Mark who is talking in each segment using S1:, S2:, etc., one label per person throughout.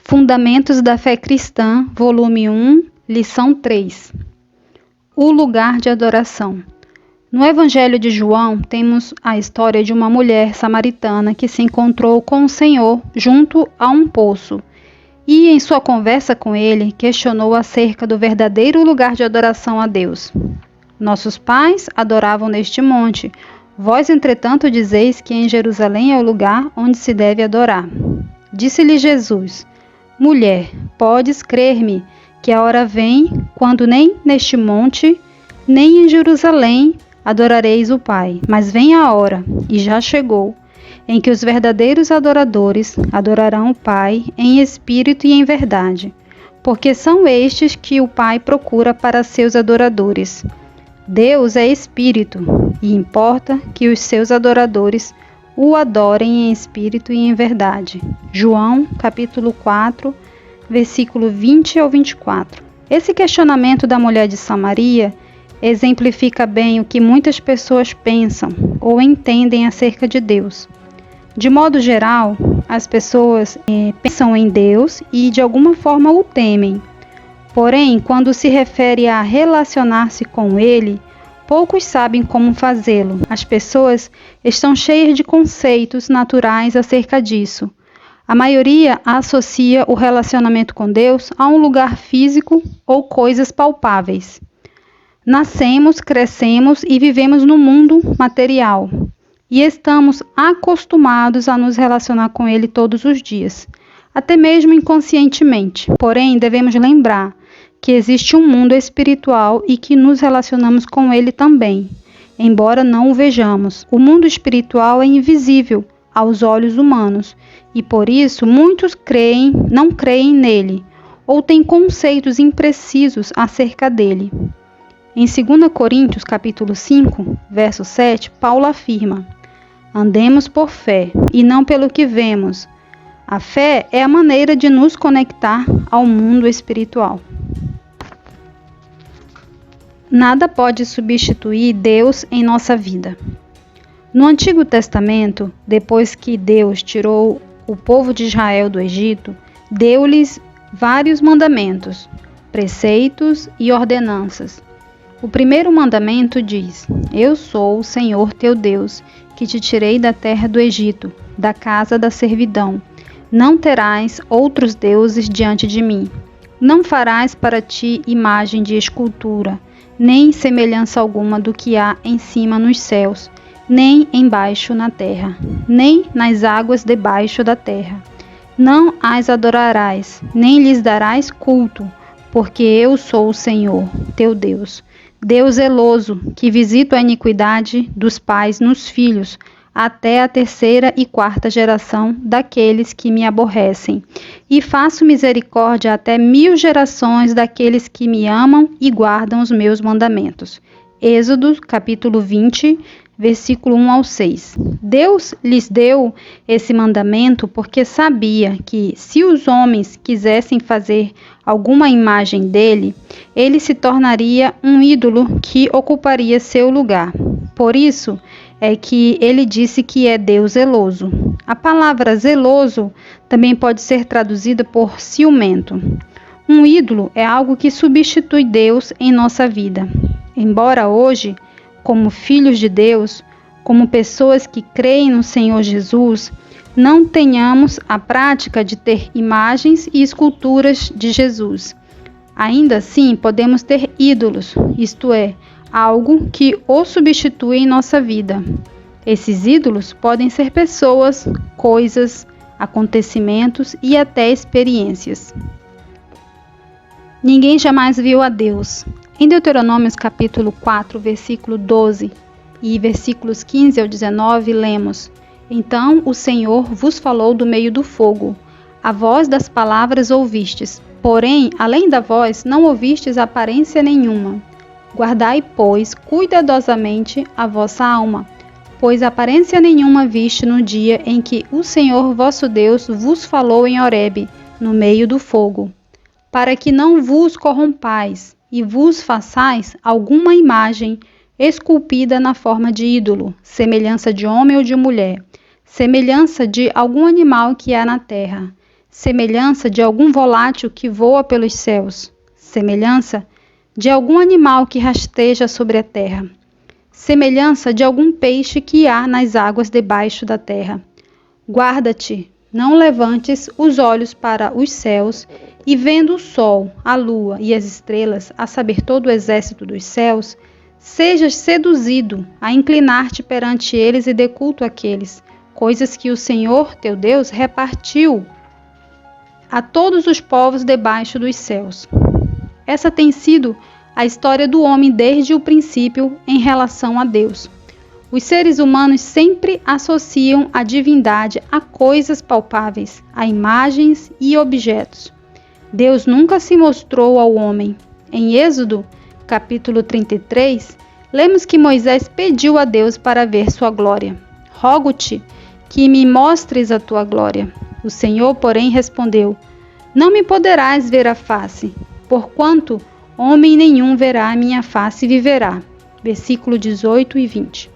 S1: Fundamentos da Fé Cristã, volume 1, lição 3. O lugar de adoração. No Evangelho de João, temos a história de uma mulher samaritana que se encontrou com o Senhor junto a um poço e, em sua conversa com ele, questionou acerca do verdadeiro lugar de adoração a Deus. Nossos pais adoravam neste monte. Vós, entretanto, dizeis que em Jerusalém é o lugar onde se deve adorar. Disse-lhe Jesus: Mulher, podes crer-me que a hora vem quando nem neste monte, nem em Jerusalém adorareis o Pai, mas vem a hora, e já chegou, em que os verdadeiros adoradores adorarão o Pai em espírito e em verdade, porque são estes que o Pai procura para seus adoradores. Deus é espírito, e importa que os seus adoradores o adorem em espírito e em verdade. João, capítulo 4, versículo 20 ao 24. Esse questionamento da mulher de Samaria exemplifica bem o que muitas pessoas pensam ou entendem acerca de Deus. De modo geral, as pessoas pensam em Deus e de alguma forma o temem. Porém, quando se refere a relacionar-se com Ele, poucos sabem como fazê-lo. As pessoas estão cheias de conceitos naturais acerca disso. A maioria associa o relacionamento com Deus a um lugar físico ou coisas palpáveis. Nascemos, crescemos e vivemos no mundo material e estamos acostumados a nos relacionar com Ele todos os dias, até mesmo inconscientemente. Porém, devemos lembrar que existe um mundo espiritual e que nos relacionamos com Ele também, embora não o vejamos. O mundo espiritual é invisível aos olhos humanos e por isso muitos não creem nele ou têm conceitos imprecisos acerca dele. Em 2 Coríntios capítulo 5, verso 7, Paulo afirma: Andemos por fé e não pelo que vemos. A fé é a maneira de nos conectar ao mundo espiritual. Nada pode substituir Deus em nossa vida. No Antigo Testamento, depois que Deus tirou o povo de Israel do Egito, deu-lhes vários mandamentos, preceitos e ordenanças. O primeiro mandamento diz: Eu sou o Senhor teu Deus, que te tirei da terra do Egito, da casa da servidão. Não terás outros deuses diante de mim. Não farás para ti imagem de escultura, nem semelhança alguma do que há em cima nos céus, nem embaixo na terra, nem nas águas debaixo da terra. Não as adorarás, nem lhes darás culto, porque eu sou o Senhor, teu Deus. Deus zeloso, que visito a iniquidade dos pais nos filhos, até a 3ª e 4ª geração daqueles que me aborrecem, e faço misericórdia até 1000 gerações daqueles que me amam e guardam os meus mandamentos. Êxodo, capítulo 20, versículo 1 ao 6. Deus lhes deu esse mandamento porque sabia que, se os homens quisessem fazer alguma imagem dele, ele se tornaria um ídolo que ocuparia seu lugar. Por isso é que ele disse que é Deus zeloso. A palavra zeloso também pode ser traduzida por ciumento. Um ídolo é algo que substitui Deus em nossa vida. Embora hoje, como filhos de Deus, como pessoas que creem no Senhor Jesus, não tenhamos a prática de ter imagens e esculturas de Jesus. Ainda assim, podemos ter ídolos, isto é, algo que o substitui em nossa vida. Esses ídolos podem ser pessoas, coisas, acontecimentos e até experiências. Ninguém jamais viu a Deus. Em Deuteronômio capítulo 4, versículo 12 e versículos 15 ao 19, lemos: Então o Senhor vos falou do meio do fogo. A voz das palavras ouvistes, porém, além da voz, não ouvistes aparência nenhuma. Guardai, pois, cuidadosamente a vossa alma, pois aparência nenhuma viste no dia em que o Senhor vosso Deus vos falou em Horebe, no meio do fogo, para que não vos corrompais e vos façais alguma imagem esculpida na forma de ídolo, semelhança de homem ou de mulher, semelhança de algum animal que há na terra, semelhança de algum volátil que voa pelos céus, semelhança de algum animal que rasteja sobre a terra, semelhança de algum peixe que há nas águas debaixo da terra. Guarda-te, não levantes os olhos para os céus, e vendo o sol, a lua e as estrelas, a saber todo o exército dos céus, sejas seduzido a inclinar-te perante eles e dê culto àqueles, coisas que o Senhor teu Deus repartiu a todos os povos debaixo dos céus. Essa tem sido a história do homem desde o princípio em relação a Deus. Os seres humanos sempre associam a divindade a coisas palpáveis, a imagens e objetos. Deus nunca se mostrou ao homem. Em Êxodo, capítulo 33, lemos que Moisés pediu a Deus para ver sua glória. Rogo-te que me mostres a tua glória. O Senhor, porém, respondeu: Não me poderás ver a face, porquanto homem nenhum verá a minha face e viverá. Versículo 18 e 20.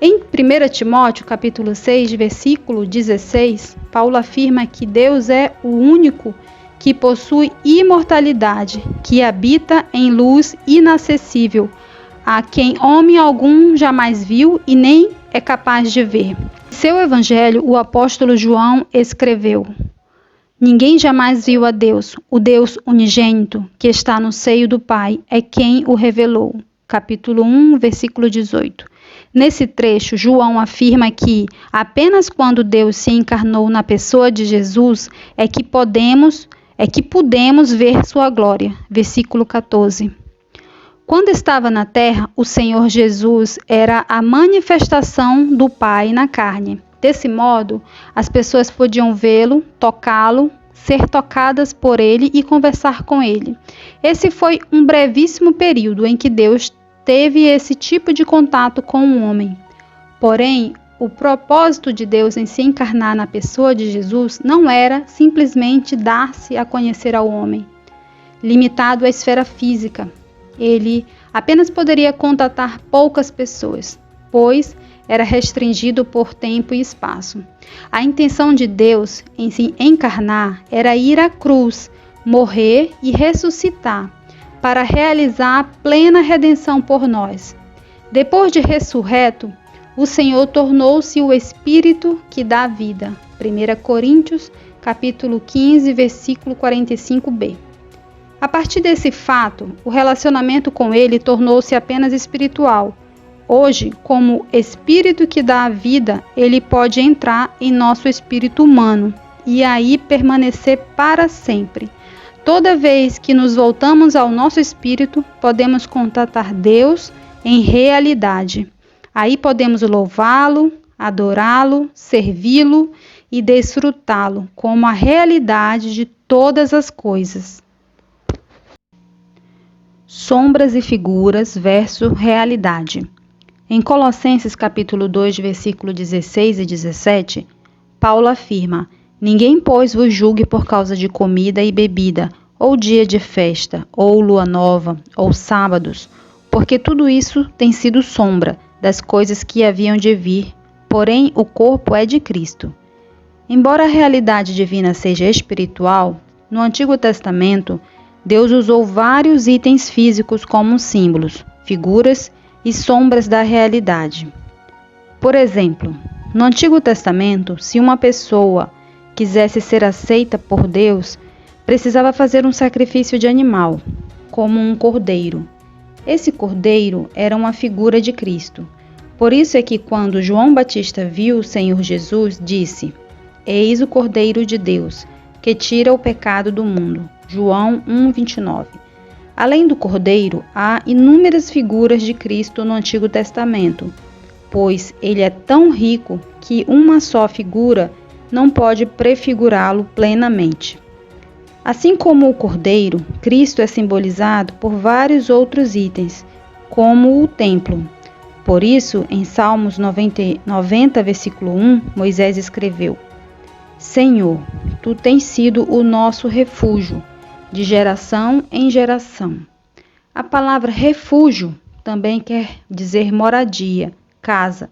S1: Em 1 Timóteo, capítulo 6, versículo 16, Paulo afirma que Deus é o único que possui imortalidade, que habita em luz inacessível, a quem homem algum jamais viu e nem é capaz de ver. Em seu evangelho, o apóstolo João escreveu: Ninguém jamais viu a Deus, o Deus unigênito, que está no seio do Pai, é quem o revelou. Capítulo 1, versículo 18. Nesse trecho, João afirma que apenas quando Deus se encarnou na pessoa de Jesus é que pudemos ver sua glória. Versículo 14. Quando estava na terra, o Senhor Jesus era a manifestação do Pai na carne. Desse modo, as pessoas podiam vê-lo, tocá-lo, ser tocadas por ele e conversar com ele. Esse foi um brevíssimo período em que Deus teve esse tipo de contato com o homem. Porém, o propósito de Deus em se encarnar na pessoa de Jesus não era simplesmente dar-se a conhecer ao homem, limitado à esfera física. Ele apenas poderia contatar poucas pessoas, pois era restringido por tempo e espaço. A intenção de Deus em se encarnar era ir à cruz, morrer e ressuscitar, para realizar a plena redenção por nós. Depois de ressurreto, o Senhor tornou-se o Espírito que dá vida. 1 Coríntios, capítulo 15, versículo 45b. A partir desse fato, o relacionamento com Ele tornou-se apenas espiritual. Hoje, como Espírito que dá a vida, Ele pode entrar em nosso espírito humano e aí permanecer para sempre. Toda vez que nos voltamos ao nosso espírito, podemos contatar Deus em realidade. Aí podemos louvá-lo, adorá-lo, servi-lo e desfrutá-lo como a realidade de todas as coisas. Sombras e figuras versus realidade. Em Colossenses capítulo 2, versículo 16 e 17, Paulo afirma: Ninguém, pois, vos julgue por causa de comida e bebida, ou dia de festa, ou lua nova, ou sábados, porque tudo isso tem sido sombra das coisas que haviam de vir, porém o corpo é de Cristo. Embora a realidade divina seja espiritual, no Antigo Testamento, Deus usou vários itens físicos como símbolos, figuras e sombras da realidade. Por exemplo, no Antigo Testamento, se uma pessoa quisesse ser aceita por Deus, precisava fazer um sacrifício de animal, como um cordeiro. Esse cordeiro era uma figura de Cristo. Por isso é que quando João Batista viu o Senhor Jesus, disse: Eis o Cordeiro de Deus, que tira o pecado do mundo. João 1:29. Além do cordeiro, há inúmeras figuras de Cristo no Antigo Testamento, pois ele é tão rico que uma só figura não pode prefigurá-lo plenamente. Assim como o cordeiro, Cristo é simbolizado por vários outros itens, como o templo. Por isso, em Salmos 90, versículo 1, Moisés escreveu: Senhor, tu tens sido o nosso refúgio, de geração em geração. A palavra refúgio também quer dizer moradia, casa.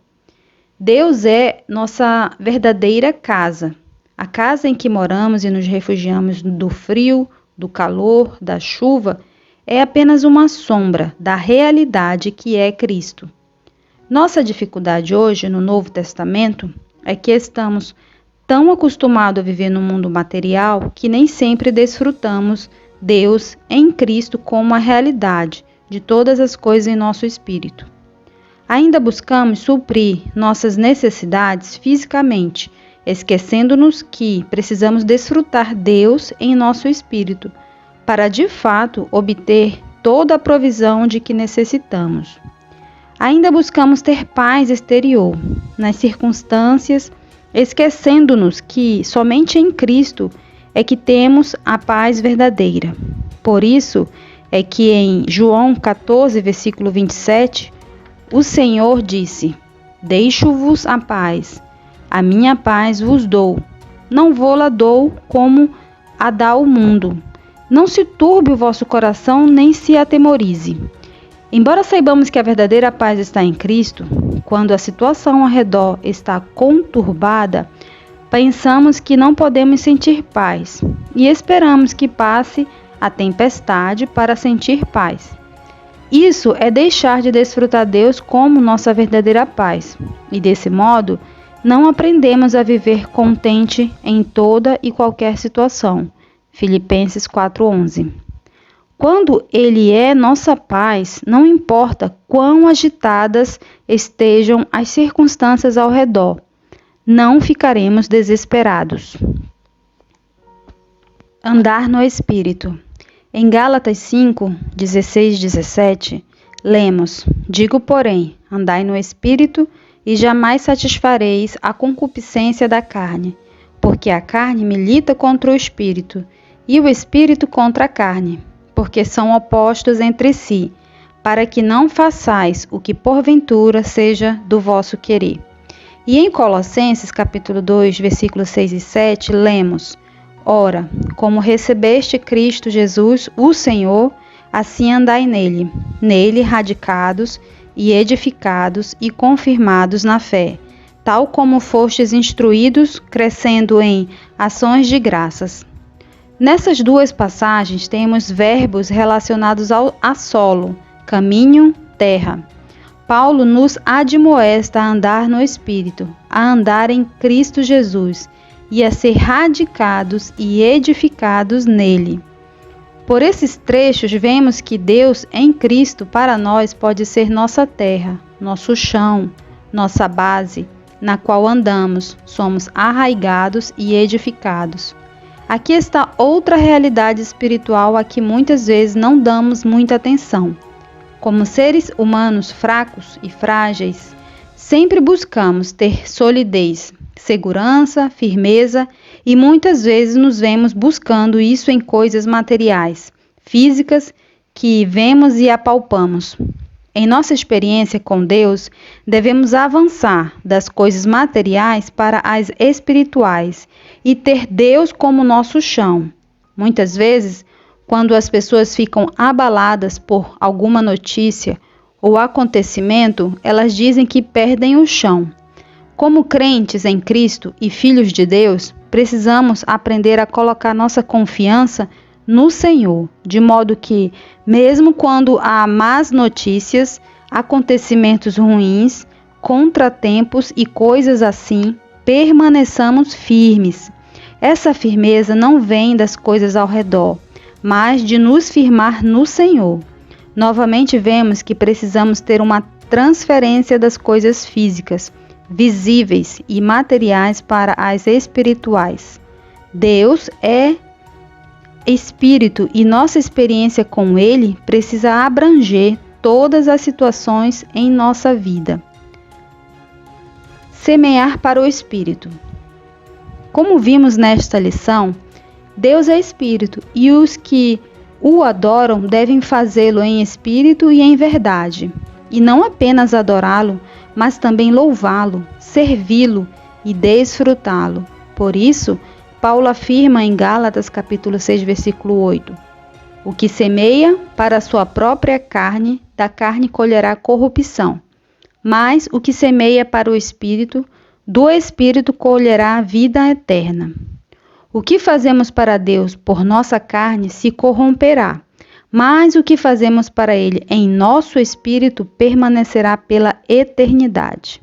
S1: Deus é nossa verdadeira casa. A casa em que moramos e nos refugiamos do frio, do calor, da chuva, é apenas uma sombra da realidade que é Cristo. Nossa dificuldade hoje no Novo Testamento é que estamos tão acostumados a viver no mundo material que nem sempre desfrutamos Deus em Cristo como a realidade de todas as coisas em nosso espírito. Ainda buscamos suprir nossas necessidades fisicamente, esquecendo-nos que precisamos desfrutar Deus em nosso espírito, para de fato obter toda a provisão de que necessitamos. Ainda buscamos ter paz exterior, nas circunstâncias, esquecendo-nos que somente em Cristo é que temos a paz verdadeira. Por isso é que em João 14, versículo 27, o Senhor disse: Deixo-vos a paz, a minha paz vos dou. Não vou-la dou como a dá o mundo. Não se turbe o vosso coração, nem se atemorize. Embora saibamos que a verdadeira paz está em Cristo, quando a situação ao redor está conturbada, pensamos que não podemos sentir paz e esperamos que passe a tempestade para sentir paz. Isso é deixar de desfrutar Deus como nossa verdadeira paz, e desse modo não aprendemos a viver contente em toda e qualquer situação. Filipenses 4:11. Quando Ele é nossa paz, não importa quão agitadas estejam as circunstâncias ao redor, não ficaremos desesperados. Andar no Espírito. Em Gálatas 5, 16 e 17, lemos: Digo, porém, andai no Espírito e jamais satisfareis a concupiscência da carne, porque a carne milita contra o Espírito, e o Espírito contra a carne, porque são opostos entre si, para que não façais o que porventura seja do vosso querer. E em Colossenses capítulo 2, versículos 6 e 7, lemos: Ora, como recebeste Cristo Jesus, o Senhor, assim andai nele radicados e edificados e confirmados na fé, tal como fostes instruídos, crescendo em ações de graças. Nessas duas passagens temos verbos relacionados a solo, caminho, terra. Paulo nos admoesta a andar no Espírito, a andar em Cristo Jesus e a ser radicados e edificados nele. Por esses trechos vemos que Deus em Cristo para nós pode ser nossa terra, nosso chão, nossa base, na qual andamos, somos arraigados e edificados. Aqui está outra realidade espiritual a que muitas vezes não damos muita atenção. Como seres humanos fracos e frágeis, sempre buscamos ter solidez, segurança, firmeza e muitas vezes nos vemos buscando isso em coisas materiais, físicas, que vemos e apalpamos. Em nossa experiência com Deus, devemos avançar das coisas materiais para as espirituais e ter Deus como nosso chão. Muitas vezes, quando as pessoas ficam abaladas por alguma notícia ou acontecimento, elas dizem que perdem o chão. Como crentes em Cristo e filhos de Deus, precisamos aprender a colocar nossa confiança no Senhor, de modo que, mesmo quando há más notícias, acontecimentos ruins, contratempos e coisas assim, permaneçamos firmes. Essa firmeza não vem das coisas ao redor, mas de nos firmar no Senhor. Novamente vemos que precisamos ter uma transferência das coisas físicas, visíveis e materiais para as espirituais. Deus é Espírito e nossa experiência com Ele precisa abranger todas as situações em nossa vida. Semear para o Espírito. Como vimos nesta lição, Deus é Espírito e os que o adoram devem fazê-lo em espírito e em verdade, e não apenas adorá-lo, mas também louvá-lo, servi-lo e desfrutá-lo. Por isso, Paulo afirma em Gálatas capítulo 6, versículo 8: O que semeia para a sua própria carne, da carne colherá corrupção, mas o que semeia para o Espírito do Espírito colherá a vida eterna. O que fazemos para Deus por nossa carne se corromperá, mas o que fazemos para Ele em nosso espírito permanecerá pela eternidade.